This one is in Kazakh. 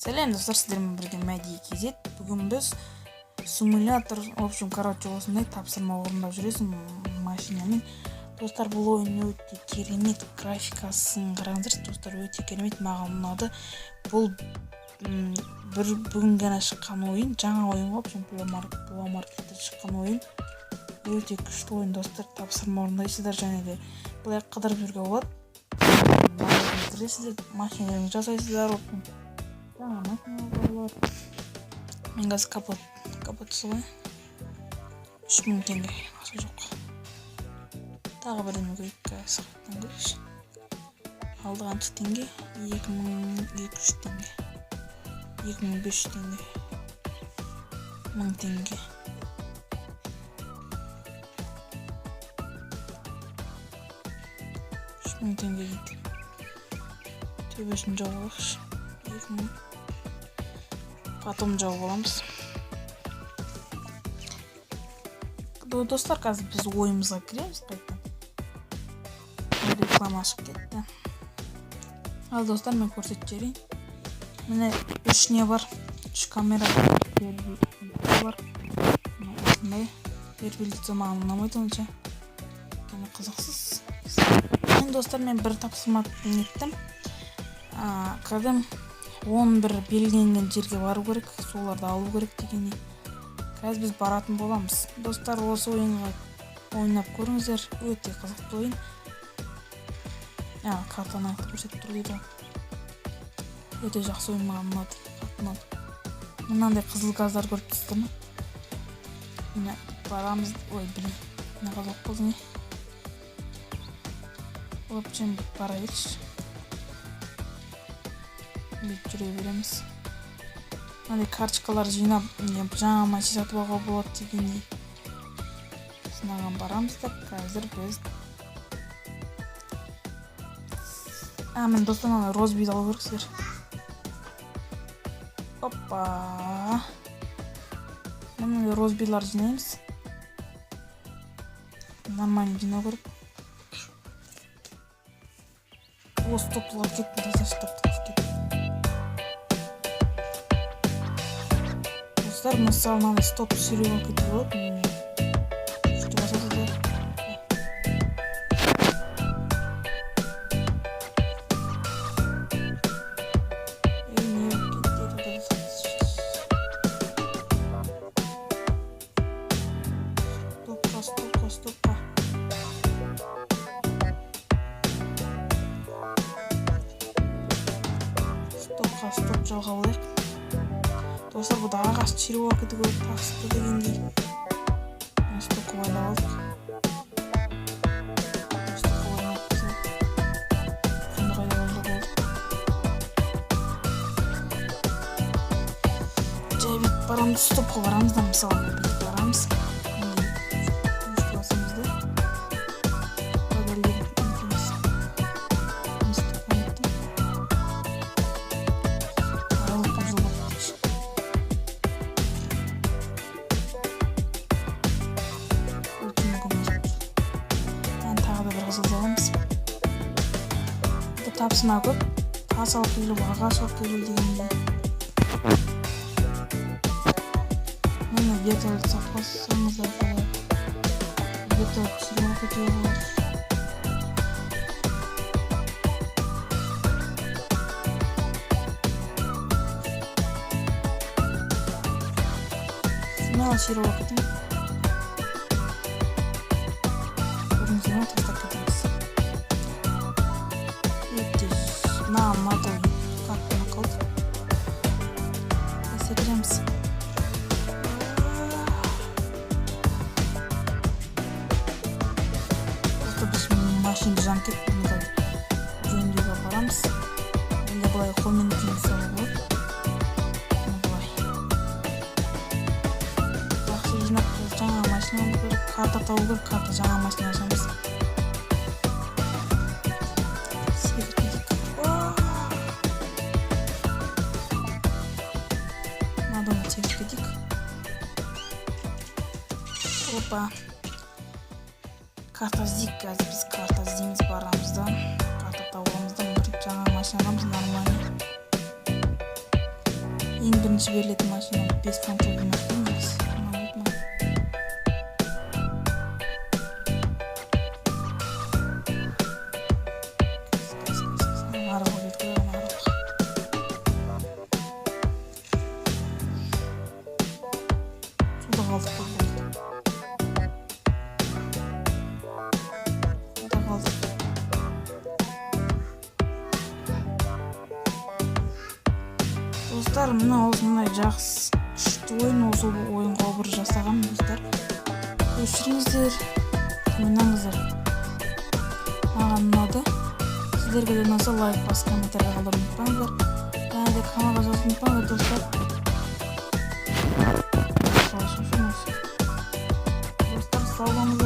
Сәлем достар, сіздермен бірге Мәди кезет. Бүгін біз симулятор, в общем, осындай тапсырма орындап жүресің машинамен. Достар, бұл ойын өте керемет, графикасын қараңыздар, достар, өте керемет, маған ұнады. Бұл бүгін ғана шыққан ойын, жаңа ойын, в общем, плеймаркетте шыққан ойын. Өте күшті ойын, достар, тапсырма орындайсыздар, және де былай қыдырып жүрге болады. Машиналарыңызды жасайсыздар, жаңа машиналар болады. Мен қазір капот солай 3000 теңге, басқа жоқ. Тағы бірдеме керек, сағаттан көрейікші. Алды қанша теңге? 2200 теңге, 2500 теңге, 1000 теңге. 3000 теңге дейді. Төбесін жауып алайықшы. 2000. Потом жауып аламыз. Достар, қазір біз ойымызға кіреміз қайтадан. Реклама ашып кетті. Ал достар, мен көрсетіп жіберейін. Міне 3 не бар. 3 камера бар. Осындай. Перфилдіце маған ұнамайды онша. Қызықсыз. Мен достар, мен бір тапсырма еттім. Кәдім 11 белгіленген жерге бару керек, соларды алу керек дегенде. Қазір біз баратын боламыз. Достар, осы ойынға ойнап көріңіздер, өте қызықты ойын. Картаны айқты көрсетіп тұр дейді. Өте жақсы ойын, маған ұнады. Мынандай қызыл газдар көріп тұрсыздар ма? Міне барамыз. Ой, блин, мына қазақ болды не? В общем, бара берші. Бүйтіп жүре береміз. Мынандай карточкалар жинап, жаңа машина сатып алуға болады дегендей. Сынаған барамыз да, қазір біз. Мен достан ана розбиді алу керексіздер. Оппа. Мынандай розбилар жинаймыз. Нормально жинау керек. Осы топтылар кетті, топтылар кетті. Достар, мысалы, мана стоп сүріп кетті болады. Күшті басады да. Стопқа. Стоп жалға олайық. Достар, бұда ағаш чируа кеті көріп тақсықты дегендей. Стопқа байлап алдық. Стопқа байлап біздің. Құнды қайда болды. Жай бет барамыз, стопқа барамыз да, мысалы бет барамыз. Тапсырма көп, тас алып келіп, ағаш алып келіп дегенде. Мені вертолет сатпасыңыздар болады. Вертолет түсіруге кетуге болады. Смело шируға кетім. Көрінізден тастап кетеміз. Мады қаттыны қылды. Секіреміз. Біз машинды жан кеттімді. Жөндеуге барамыз. Енді бұлай қолмен кеңесі алу болады. Бұлай. Жақсы жинап, жаңа машина алу керек. Карта тауы керек, карта жаңа машина ашамыз. Карта іздейік қазір, біз карта іздейміз, барамыз да. Карта табыламыз да, бір жаңа машина аламыз, нормально. Ең бірінші берілетін машина 5 фунтқа демек дейміз. Достар, мына осындай жақсы күшті ойын, осы ойынға обыр жасаған достар. Көшіріңіздер, ойнаңыздар. Маған ұнады. Сіздерге де ұнаса лайк басып, комментария қалдыруды ұмытпаңыздар. Және де каналға жазуды ұмытпаңыздар достар. Достар, сау болыңыздар.